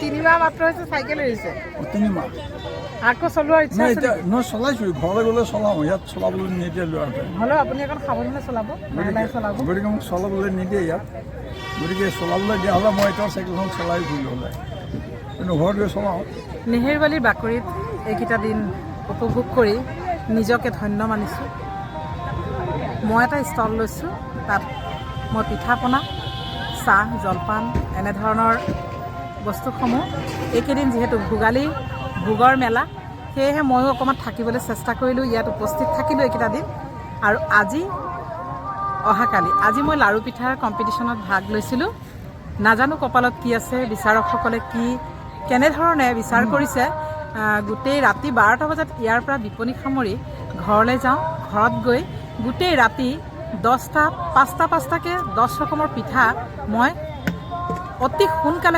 3 মাহ মাত্ৰ হৈছে চাইকেল এৰিছে 3 মাহ আকৌ চলোৱাৰ ইচ্ছা আছে নহয় চলাইছোঁ ঘৰলৈ গ'লে চলাওঁ ইয়াত চলাবলৈ নিদিয়ে ল'ৰাটোৱে হ'লেও আপুনি এখন সাৱধানে চলাব লাহে চলাব গতিকে মোক চলাবলৈ নিদিয়ে ইয়াত গতিকে চলাবলৈ দিয়া হ'লে মই এতিয়া চাইকেলখন চলাই ফুৰিলোঁ হ'লে কিন্তু ঘৰত গৈ চলাওঁ নেহেৰুবালিৰ বাকৰিত এইকেইটা দিন উপভোগ কৰি নিজকে ধন্য মানিছোঁ মই এটা ষ্টল লৈছোঁ তাত মই পিঠা পনা চাহ জলপান এনেধৰণৰ বস্তুসমূহ এইকেইদিন যিহেতু ভোগৰ মেলা সেয়েহে ময়ো অকণমান থাকিবলৈ চেষ্টা কৰিলোঁ ইয়াত উপস্থিত থাকিলোঁ এইকেইটা দিন আৰু আজি মই লাড়ু পিঠাৰ কম্পিটিশ্যনত ভাগ লৈছিলোঁ নাজানো কপালত কি আছে বিচাৰকসকলে কেনেধৰণে বিচাৰ কৰিছে গোটেই ৰাতি 12টা বজাত ইয়াৰ পৰা বিপণী সামৰি ঘৰলৈ যাওঁ ঘৰত গৈ গোটেই ৰাতি 5টাকৈ 10 ৰকমৰ পিঠা মই অতি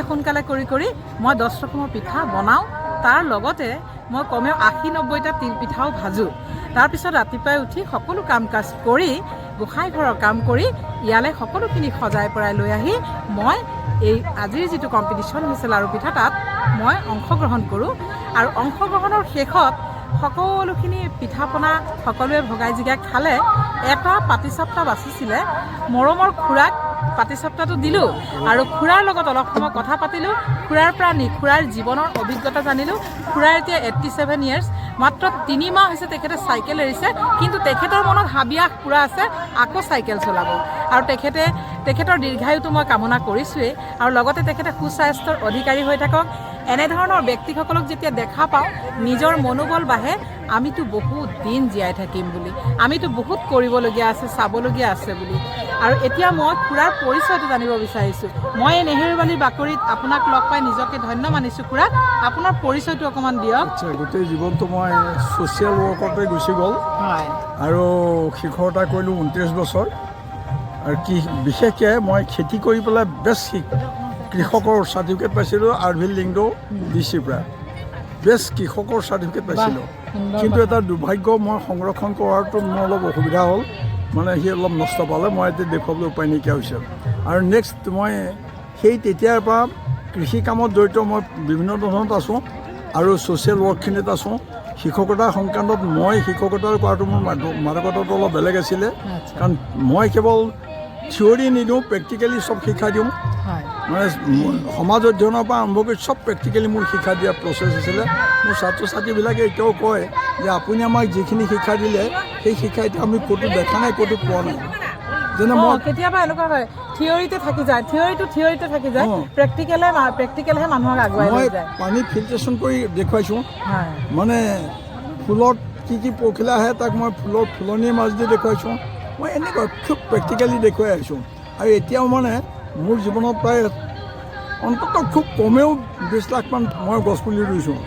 সোনকালে কৰি মই 10 ৰকমৰ পিঠা বনাওঁ তাৰ লগতে মই কমেও 80-90টা তিল পিঠাও ভাজোঁ তাৰপিছত ৰাতিপুৱাই উঠি সকলো কাম কাজ কৰি গোসাঁই ঘৰৰ কাম কৰি ইয়ালৈ সকলোখিনি সজাই পৰাই লৈ আহি মই এই আজিৰ যিটো কম্পিটিশ্যন হৈছে লাড়ু পিঠা তাত মই অংশগ্ৰহণ কৰোঁ আৰু অংশগ্ৰহণৰ শেষত সকলোখিনি পিঠা পনা সকলোৱে ভগাই জিগাই খালে এটা পাটিচাপ্টা বাচিছিলে মৰমৰ খুৰাক পাটিচাপ্টাটো দিলোঁ আৰু খুৰাৰ লগত অলপ সময় কথা পাতিলোঁ খুৰাৰ পৰা খুৰাৰ জীৱনৰ অভিজ্ঞতা জানিলোঁ খুৰাৰ এতিয়া 87 ইয়াৰ্ছ মাত্ৰ 3 মাহ হৈছে তেখেতে চাইকেল এৰিছে কিন্তু তেখেতৰ মনত হাবিয়াস পুৰা আছে আকৌ চাইকেল চলাব আৰু তেখেতৰ দীৰ্ঘায়ুটো মই কামনা কৰিছোঁৱেই আৰু লগতে তেখেতে সুস্বাস্থ্যৰ অধিকাৰী হৈ থাকক এনেধৰণৰ ব্যক্তিসকলক যেতিয়া দেখা পাওঁ নিজৰ মনোবল বাঢ়ে আমিতো বহুত দিন জীয়াই থাকিম বুলি আমিতো বহুত কৰিবলগীয়া আছে চাবলগীয়া আছে বুলি আৰু এতিয়া মই খুৰাৰ পৰিচয়টো জানিব বিচাৰিছোঁ মই এই নেহেৰুবালিৰ বাকৰিত আপোনাক লগ পাই নিজকে ধন্য মানিছোঁ খুৰা আপোনাৰ পৰিচয়টো অকণমান দিয়ক গোটেই জীৱনটো মই ছ'চিয়েল ৱৰ্কতে গুচি গ'ল হয় আৰু শিক্ষকতা কৰিলোঁ 29 বছৰ আৰু বিশেষকৈ মই খেতি কৰি পেলাই বেষ্ট কৃষকৰ চাৰ্টিফিকেট পাইছিলোঁ আৰভিল লিংডো ডিচিৰ পৰা বেষ্ট কৃষকৰ চাৰ্টিফিকেট পাইছিলোঁ কিন্তু এটা দুৰ্ভাগ্য মই সংৰক্ষণ কৰাটো মোৰ অলপ অসুবিধা হ'ল মানে সি অলপ নষ্ট পালে মই এতিয়া দেখুৱাবলৈ উপায় নাইকিয়া হৈছে আৰু নেক্সট মই তেতিয়াৰ পৰা কৃষি কামত জড়িত মই বিভিন্ন ধৰণত আছোঁ আৰু ছ'চিয়েল ৱৰ্কখিনিত আছোঁ শিক্ষকতাৰ সংক্ৰান্তত মই শিক্ষকতা কৰাটো মোৰ মাদকতাটো অলপ বেলেগ আছিলে কাৰণ মই কেৱল থিয়ৰী নিদিওঁ প্ৰেক্টিকেলি চব শিক্ষা দিওঁ মানে সমাজ অধ্যয়নৰ পৰা আৰম্ভ কৰি চব প্ৰেক্টিকেলি মোৰ শিক্ষা দিয়া প্ৰচেছ আছিলে মোৰ ছাত্ৰ ছাত্ৰীবিলাকে এতিয়াও কয় যে আপুনি আমাক যিখিনি শিক্ষা দিলে সেই শিক্ষা এতিয়া আমি ক'তো দেখা নাই ক'তো পোৱা নাই যেনে মই কেতিয়াবা এনেকুৱা হয় থিয়ৰিতে থাকি যায় প্ৰেক্টিকেলেহে মানুহক আগুৱাই লৈ যায় মই পানী ফিল্ট্ৰেশ্যন কৰি দেখুৱাইছোঁ মানে ফুলত কি পখিলা আহে তাক মই ফুলৰ ফুলনিৰ মাজেদি দেখুৱাইছোঁ মই এনেকুৱা খুব প্ৰেক্টিকেলি দেখুৱাই আহিছোঁ আৰু এতিয়াও মানে মোৰ জীৱনত প্ৰায় অন্ততঃ খুব কমেও 20 লাখমান মই গছপুলি ৰুইছোঁ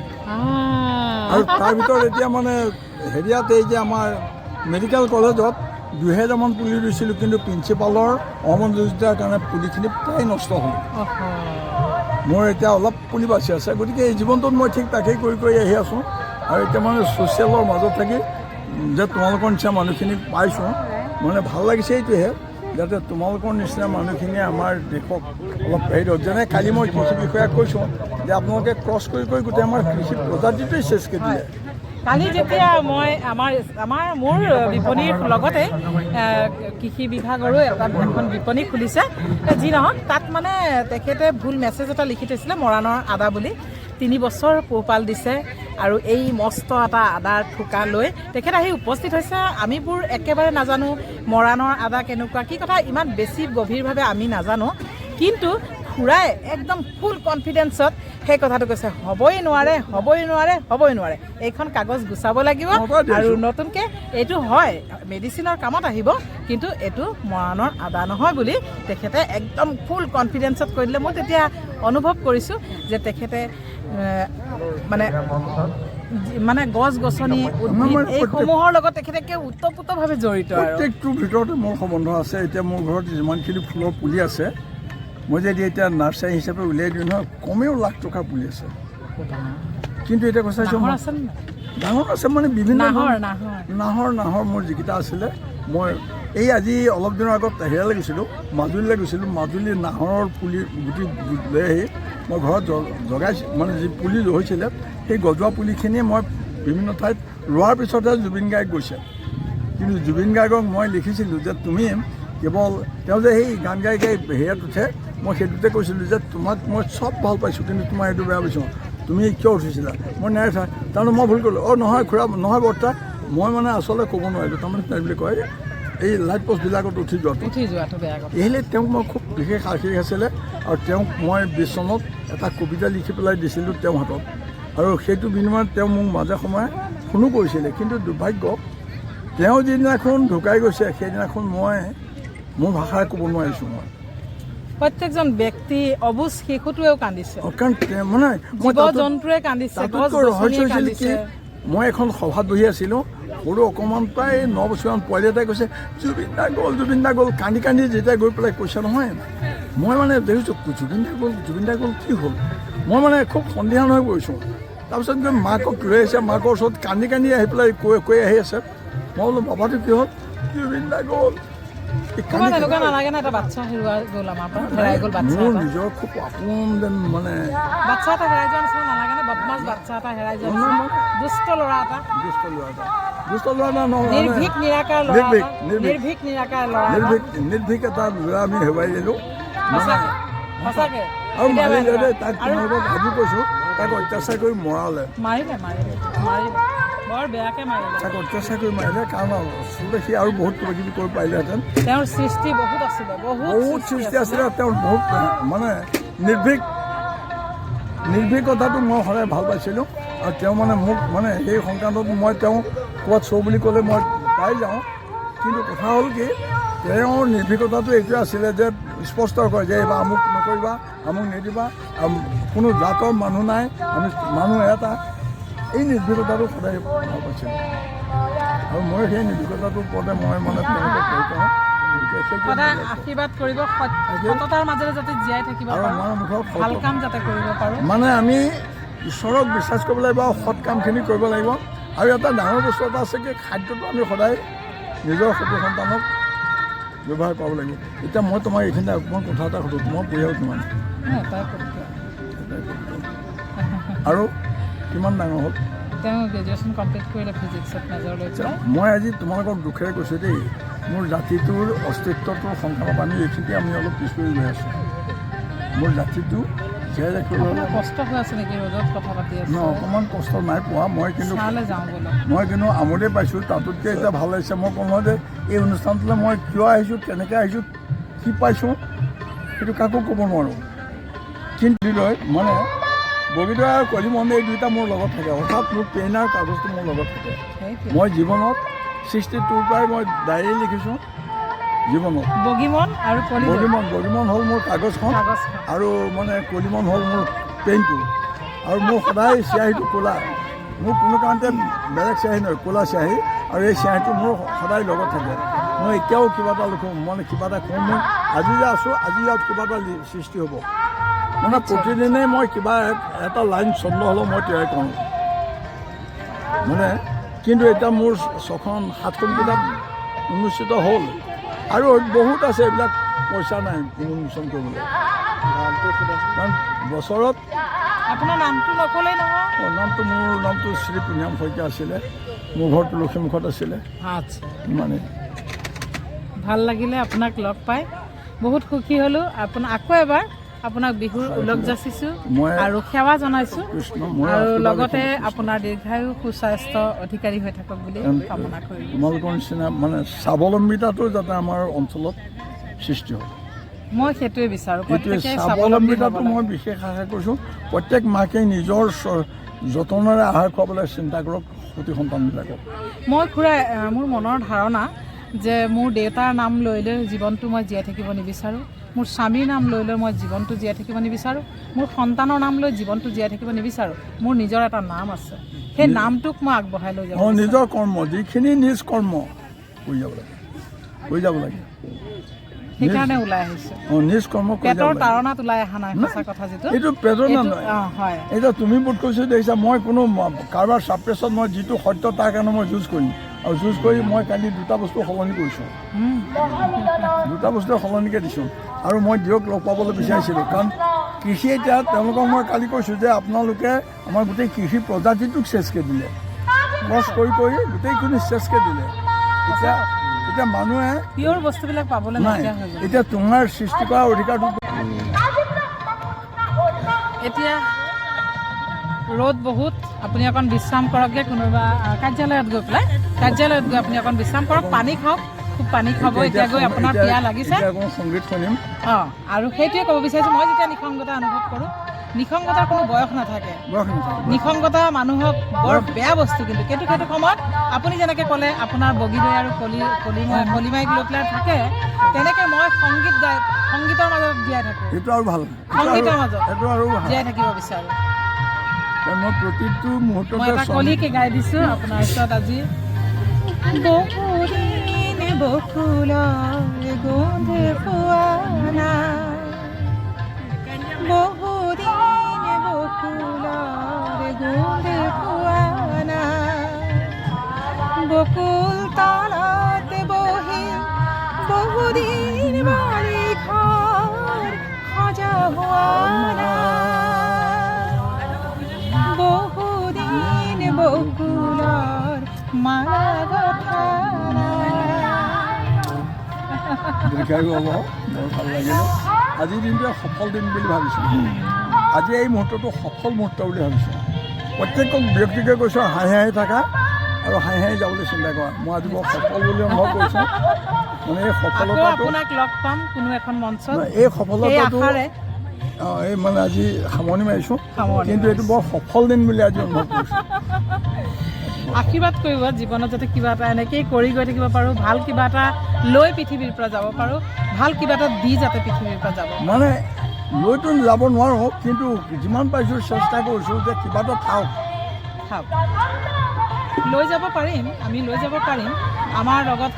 আৰু তাৰ ভিতৰত এতিয়া মানে হেৰিয়াত এই যে আমাৰ মেডিকেল কলেজত 2000মান পুলি ৰুইছিলোঁ কিন্তু প্ৰিন্সিপালৰ অমনোযোগিতাৰ কাৰণে পুলিখিনি প্ৰায় নষ্ট হ'ল মোৰ এতিয়া অলপ পুলি বাচি আছে গতিকে এই জীৱনটোত মই ঠিক তাকেই কৰি আহি আছোঁ আৰু এতিয়া মানে ছ'চিয়েলৰ মাজত থাকি যে তোমালোকৰ নিচিনা মানুহখিনিক পাইছোঁ মানে ভাল লাগিছে এইটোহে যাতে তোমালোকৰ নিচিনা মানুহখিনিয়ে আমাৰ দেশক অলপ হেৰি যেনে কালি মই কৃষি বিষয়াক কৈছোঁ যে আপোনালোকে ক্ৰছ কৰি গোটেই আমাৰ কৃষি প্ৰজাতিটোৱেই চেচ কৰি দিলে কালি যেতিয়া মই মোৰ বিপণীৰ লগতে কৃষি বিভাগৰো এখন বিপণী খুলিছে যি নহওক তাত মানে তেখেতে ভুল মেছেজ এটা লিখি থৈছিলে মৰাণৰ আদা বুলি 3 বছৰ পোহপাল দিছে আৰু এই মস্ত এটা আদাৰ ঠোকা লৈ তেখেত আহি উপস্থিত হৈছে আমিবোৰ একেবাৰে নাজানো মৰাণৰ আদা কেনেকুৱা কি কথা ইমান বেছি গভীৰভাৱে আমি নাজানো কিন্তু খুৰাই একদম ফুল কনফিডেন্সত সেই কথাটো কৈছে হ'বই নোৱাৰে এইখন কাগজ গুচাব লাগিব আৰু নতুনকৈ এইটো হয় মেডিচিনৰ কামত আহিব কিন্তু এইটো মৰাণৰ আদা নহয় বুলি তেখেতে একদম ফুল কনফিডেন্সত কৈ দিলে মই তেতিয়া অনুভৱ কৰিছোঁ যে তেখেতে মানে গছ গছনি উদ্ভিদ এইসমূহৰ লগত তেখেতে ওতপ্ৰোতভাৱে জড়িত প্ৰত্যেকটোৰ ভিতৰতে মোৰ সম্বন্ধ আছে এতিয়া মোৰ ঘৰত যিমানখিনি ফুলৰ পুলি আছে মই যদি এতিয়া নাৰ্চাৰী হিচাপে উলিয়াই দিওঁ নহয় কমেও লাখ টকাৰ পুলি আছে কিন্তু এতিয়া কৈছোঁ ডাঙৰ আছে মানে বিভিন্ন নাহৰ মোৰ যিকেইটা আছিলে মই এই আজি অলপ দিনৰ আগত হেৰিয়ালৈ গৈছিলোঁ, মাজুলীলৈ গৈছিলোঁ। মাজুলীৰ নাহৰৰ পুলি গুটি লৈ আহি মই ঘৰত জগাই মানে যি পুলি হৈছিলে সেই গজোৱা পুলিখিনিয়ে মই বিভিন্ন ঠাইত ৰোৱাৰ পিছতহে জুবিন গাৰ্গ গৈছে। কিন্তু জুবিন গাৰ্গক মই লিখিছিলোঁ যে তুমি কেৱল তেওঁ যে সেই গান গাই গাই হেৰিয়াত উঠে, মই সেইটোতে কৈছিলোঁ যে তোমাক মই চব ভাল পাইছোঁ, কিন্তু তোমাৰ এইটো বেয়া পাইছোঁ, তুমি কিয় উঠিছিলা? মই নাই উঠা। তাৰমানে মই ভুল কৰিলোঁ। নহয় খুৰা, নহয় বৰ্তা, মই মানে আচলতে ক'ব নোৱাৰিলোঁ। তাৰমানে তাই বুলি কয় এই লাইট পষ্টবিলাকত উঠি যোৱাটো বেয়া কথা। এইলে তেওঁক মই খুব বিশেষ আশীষ আছিলে, আৰু তেওঁক মই 20 চনত এটা কবিতা লিখি পেলাই দিছিলোঁ তেওঁৰ হাতত, আৰু সেইটো বিনিময়ত তেওঁ মোক মাজে সময়ে ফোনো কৰিছিলে। কিন্তু দুৰ্ভাগ্য, তেওঁ যিদিনাখন ঢুকাই গৈছে সেইদিনাখন মই মোৰ ভাষাৰে ক'ব নোৱাৰিছোঁ। মই প্ৰত্যেকজন ব্যক্তি অবুজ শিশুটোৱেও কান্দিছে, কাৰণ মানে জন্তুৱে কান্দিছে, ৰহস্য হৈছিল কি, মই এখন সভাত বহি আছিলোঁ, সৰু অকণমান প্ৰায় 9 বছৰমান পোৱালি এটাই কৈছে জুবিন দা গ'ল, কান্দি কান্দি যেতিয়া গৈ পেলাই কৈছে নহয়, মই মানে দেখিছোঁ জুবিন দা গ'ল কি হ'ল? মই মানে খুব সন্দিহান হৈ পৰিছোঁ। তাৰপিছত গৈ মাকক লৈ আহিছে, মাকৰ ওচৰত কান্দি কান্দি আহি পেলাই কৈ আহি আছে। মই বোলো বাবাটো কি হ'ল? জুবিন দা গ'ল। মোৰ নিজৰ খুব আপোন যেন মানে দুষ্ট ল'ৰা এটা নিৰ্ভীক এটা ল'ৰা আমি হেৰুৱাই দিলোঁ। আৰু তাক তোমালোকক ভাবি কৈছোঁ, তাক অত্যাচাৰ কৰি মৰালে, তাক অত্যাচাৰ কৰি মাৰিলে। কাৰণ আচলতে সি আৰু বহুত কিবা কিবি কৰিব পাৰিলেহেঁতেন। তেওঁৰ সৃষ্টি বহুত আছিলে, তেওঁৰ বহুত মানে নিৰ্ভীকতাটো মই সদায় ভাল পাইছিলোঁ। আৰু তেওঁ মানে মোক মানে সেই সংক্ৰান্তত মই তেওঁ ক'ৰবাত শ্ব' বুলি ক'লে মই পাই যাওঁ। কিন্তু কথা হ'ল কি, তেওঁৰ নিৰ্ভীকতাটো এইটোৱে আছিলে যে স্পষ্ট কয় যে এইবাৰ আমুক নকৰিবা, আমুক নিদিবা, কোনো জাতৰ মানুহ নাই, আমি মানুহ এটা। এই নিৰ্ভীকতাটো সদায় ভাল পাইছিলোঁ, আৰু মই সেই নিৰ্ভীকতাটোৰ ওপৰতে মই মানে তেওঁলোকক কৈ পাওঁ সদায় আশীৰ্বাদ কৰিব, সততাৰ মাজেৰে যাতে জীয়াই থাকিব আৰু পাৰোঁ, আমাৰ মুখত ভাল কাম যাতে কৰিব পাৰোঁ। মানে আমি ঈশ্বৰক বিশ্বাস কৰিব লাগিব আৰু সৎ কামখিনি কৰিব লাগিব। আৰু এটা ডাঙৰ বস্তু এটা আছে কি, খাদ্যটো আমি সদায় নিজৰ সৰু সন্তানক ব্যৱহাৰ কৰিব লাগিব। এতিয়া মই তোমাক এইখিনিতে অকণমান কথা এটা সুধোঁ, তোমাৰ পৰিয়াল কিমান? আৰু কিমান ডাঙৰ হ'ল? তেওঁ গ্ৰেজুৱেশ্যন কমপ্লিট কৰিলে ফিজিক্সত মেজৰ লৈ পেলাই। মই আজি তোমালোকক দুখেৰে কৈছোঁ দেই, মোৰ জাতিটোৰ অস্তিত্বটোৰ সংক্ৰামত আমি এইখিনিতে আমি অলপ পিছ পৰি গৈ আছোঁ। মোৰ জাতিটো জীয়াই ৰাখিবলৈ কষ্ট হৈ আছে নেকি? ৰ'দত কথা পাতি আছে। অকণমান কষ্ট নাই পোৱা, মই কিন্তু যাওঁ আমোদেই পাইছোঁ। তাতোতকৈ এতিয়া ভাল লাগিছে। মই কওঁ যে এই অনুষ্ঠানটোলৈ মই কিয় আহিছোঁ, কেনেকৈ আহিছোঁ, কি পাইছোঁ, সেইটো কাকো ক'ব নোৱাৰোঁ। কিন্তু মানে বগীতৰা আৰু কলিমন এই দুয়োটা মোৰ লগত থাকে, অৰ্থাৎ মোৰ পেন আৰু কাগজটো মোৰ লগত থাকে। মই জীৱনত 62 পৰাই মই ডায়েৰী লিখিছোঁ। জীৱনত বগীমন হ'ল মোৰ কাগজখন, আৰু মানে কলিমন হ'ল মোৰ পেনটো। আৰু মোৰ সদায় চিয়াহীটো ক'লা, মোৰ কোনো কাৰণতে বেলেগ চিয়াহী নহয়, ক'লা চিয়াহী। আৰু এই চিয়াহীটো মোৰ সদায় লগত থাকে। মই এতিয়াও কিবা এটা লিখোঁ, মানে কিবা এটা কওঁ, মই আজি যে আছোঁ, আজি ইয়াত কিবা এটা সৃষ্টি হ'ব। মানে প্ৰতিদিনেই মই কিবা এটা লাইন ছন্দ হ'লেও মই তৈয়াৰ কৰোঁ মানে। কিন্তু এতিয়া মোৰ 6খন-7খন কিতাপ উন্মোচিত হ'ল, আৰু বহুত আছে এইবিলাক পইচা নাই উন্মোচন কৰিবলৈ। কাৰণ বছৰত আপোনাৰ নামটো নক'লেই নহয়। মোৰ নামটো শ্ৰী পুনিয়াম শইকীয়া আছিলে। মোৰ ঘৰ তুলসীমুখত আছিলে। ইমানেই ভাল লাগিলে আপোনাক লগ পাই, বহুত সুখী হ'লোঁ। আকৌ এবাৰ আপোনাক বিহুৰ ওলগ যাচিছোঁ আৰু সেৱা জনাইছোঁ, আৰু লগতে আপোনাৰ দীৰ্ঘায়ু সুস্বাস্থ্য অধিকাৰী হৈ থাকক বুলি কামনা কৰিলোঁ। তোমালোকৰ নিচিনা মানে স্বাৱলম্বিতাটো যাতে আমাৰ অঞ্চলত সৃষ্টি হয়, মই সেইটোৱে বিচাৰোঁ। স্বাৱলম্বিতাটো মই বিশেষ আশা কৰিছোঁ। প্ৰত্যেক মাকেই নিজৰ যতনেৰে আহাৰ খুৱাবলৈ চিন্তা কৰক সতি সন্তানবিলাকক। মই খুৰা, মোৰ মনৰ ধাৰণা যে মোৰ দেউতাৰ নাম লৈ লৈ জীৱনটো মই জীয়াই থাকিব নিবিচাৰোঁ, মোৰ স্বামীৰ নাম লৈ লৈ মই জীৱনটো জীয়াই থাকিব নিবিচাৰোঁ, মোৰ সন্তানৰ নাম লৈ জীৱনটো জীয়াই থাকিব নিবিচাৰোঁ। মোৰ নিজৰ এটা নাম আছে, সেই নামটোক মই আগবঢ়াই লৈ যাব। নিজৰ কৰ্ম, যিখিনি নিজ কৰ্ম কৰি যাব লাগে, সেইকাৰণে ওলাই আহিছোঁ। নিজ কৰ্ম পেটৰ তাৰণাত ওলাই অহা নাই, সঁচা কথা যিটো। এইটো পেটৰ হয়। এতিয়া তুমি বোধ কৰিছোঁ দেখিছা, মই কোনো কাৰোবাৰ ছাপ্ৰেছত মই যিটো সত্য তাৰ কাৰণে মই যুঁজ কৰিম। আৰু যুঁজ কৰি মই কালি 2টা বস্তু সলনি কৰিছোঁ, 2টা বস্তু সলনিকৈ দিছোঁ। আৰু মই দিয়ক লগ পাবলৈ বিচাৰিছিলোঁ, কাৰণ কৃষি এতিয়া তেওঁলোকক মই কালি কৈছোঁ যে আপোনালোকে আমাৰ গোটেই কৃষি প্ৰজাতিটোক চেচকৈ দিলে, ক্ৰছ কৰি গোটেইখিনি চেচকৈ দিলে। এতিয়া মানুহে পিয়ৰ বস্তুবিলাক পাবলৈ নাই, নাইকিয়া হৈ গ'ল। এতিয়া তোমাৰ সৃষ্টি কৰা অধিকাৰটো এতিয়া ৰ'দ বহুত, আপুনি অকণ বিশ্ৰাম কৰকগৈ, কোনোবা কাৰ্যালয়ত গৈ পেলাই আপুনি অকণ বিশ্ৰাম কৰক, পানী খাওক, খুব পানী খাব। এতিয়া গৈ আপোনাৰ পিয়াহ লাগিছে। সংগীত শুনিম। অঁ, আৰু সেইটোৱে ক'ব বিচাৰিছোঁ, মই যেতিয়া নিসংগতা অনুভৱ কৰোঁ, নিসংগতাৰ কোনো বয়স নাথাকে। নিসংগতা মানুহক বৰ বেয়া বস্তু, কিন্তু সেইটো সময়ত আপুনি যেনেকৈ ক'লে আপোনাৰ বগীদৈ আৰু কলিমাইক লৈ পেলাই থাকে, তেনেকৈ মই সংগীতৰ মাজত জীয়াই থাকোঁ। সেইটো আৰু ভাল, সংগীতৰ মাজত সেইটো আৰু জীয়াই থাকিব বিচাৰোঁ। মই প্ৰতিটো মুহূৰ্ততে মই এটা কলিকে গাই দিছোঁ আপোনাৰ ওচৰত আজি। বহুদিন বকুলৰ গোন্ধ পোৱা নাই, বহুদিন বকুলৰ গোন্ধ পোৱা নাই, বকুল তলত বহি বহুদিন বাৰিষাৰ সজা হোৱা নাই, বহুদিন বকুলৰ মালা গঠা দীৰ্ঘায়ু হ'ব। বৰ ভাল লাগিলে। আজিৰ দিনটোৱে সফল দিন বুলি ভাবিছোঁ। আজি এই মুহূৰ্তটো সফল মুহূৰ্ত বুলি ভাবিছোঁ। প্ৰত্যেক ব্যক্তিকে কৈছোঁ হাঁহি থাকা আৰু হাঁহি যাবলৈ চিন্তা কৰা। মই আজি বৰ সফল বুলি অনুভৱ কৰিছোঁ। মানে এই সফলতাটো আপোনাক লগ পাম কোনো এখন মঞ্চত, এই সফলতাটো এই মানে আজি সামৰণি মাৰিছোঁ, কিন্তু এইটো বৰ সফল দিন বুলি আজি অনুভৱ কৰিছোঁ। আশীৰ্বাদ কৰিব জীৱনত যাতে কিবা এটা এনেকেই কৰি গৈ থাকিব পাৰোঁ, ভাল কিবা এটা লৈ পৃথিৱীৰ পৰা যাব পাৰোঁ, ভাল কিবা এটা দি যাতে পৃথিৱীৰ পৰা যাব। মানে লৈতো যাব নোৱাৰোঁ, কিন্তু যিমান পাৰিছোঁ চেষ্টা কৰিছোঁ যে কিবা এটা থাকক। লৈ যাব পাৰিম, আমি লৈ যাব পাৰিম। আমাৰ লগত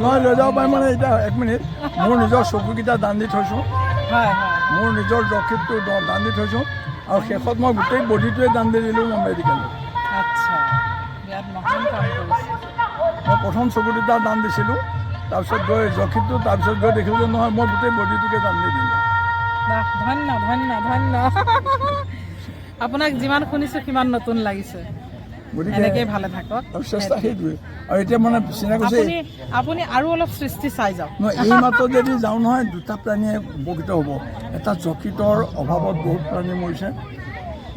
মই লৈ যাব পাৰিম মানে এতিয়া 1 মিনিট, মোৰ নিজৰ চকুকেইটা দান দি থৈছোঁ, মোৰ নিজৰ যকৃতটো দান দি থৈছোঁ, আৰু শেষত মই গোটেই বডিটোৱে দান দি দিলোঁ মই মেডিকেলত। আচ্ছা, বিৰাট মহান কাম কৰিছে। মই প্ৰথম চকু দুটা দান দিছিলোঁ, তাৰপিছত গৈ যকৃতটো, তাৰপিছত গৈ দেখিলোঁ যে নহয়, মই গোটেই বডিটোকে দান দি দিলোঁ। ধন্য ধন্য ধন্য। আপোনাক যিমান শুনিছোঁ সিমান নতুন লাগিছে। গতিকে এনেকেই ভালে থাকক। আৰু চেষ্টা সেইটোৱে। আৰু এতিয়া মানে চিন্তা কৰিছে আপুনি আৰু অলপ সৃষ্টি চাই যাওক। নহয়, এই মাত্ৰ যদি যাওঁ নহয়, 2টা প্ৰাণীয়ে উপকৃত হ'ব। এটা যকৃতৰ অভাৱত বহুত প্ৰাণী মৰিছে,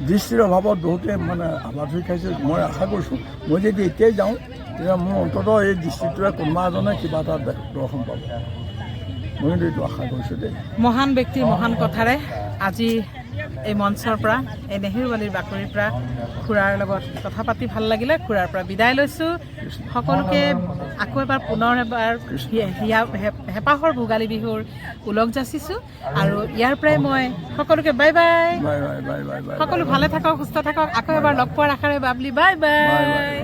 দৃষ্টিৰ অভাৱত বহুতে মানে আবাদ হৈ খাইছে। মই আশা কৰিছোঁ মই যদি এতিয়াই যাওঁ, তেতিয়া মোৰ অন্ততঃ এই দৃষ্টিটোৱে কোনোবা এজনে কিবা এটা দৰ্শন পাব। মই কিন্তু এইটো আশা কৰিছোঁ দেই। মহান ব্যক্তিৰ মহান কথাৰে আজি এই মঞ্চৰ পৰা, এই নেহেৰুবালিৰ বাকৰিৰ পৰা খুৰাৰ লগত কথা পাতি ভাল লাগিলে। খুৰাৰ পৰা বিদায় লৈছোঁ। সকলোকে আকৌ এবাৰ পুনৰ হেঁপাহৰ ভোগালী বিহুৰ ওলগ যাচিছোঁ, আৰু ইয়াৰ পৰাই মই সকলোকে বাই বাই। সকলো ভালে থাকক, সুস্থ থাকক। আকৌ এবাৰ লগ পোৱাৰ আশাৰে বাবলি বাই বাই।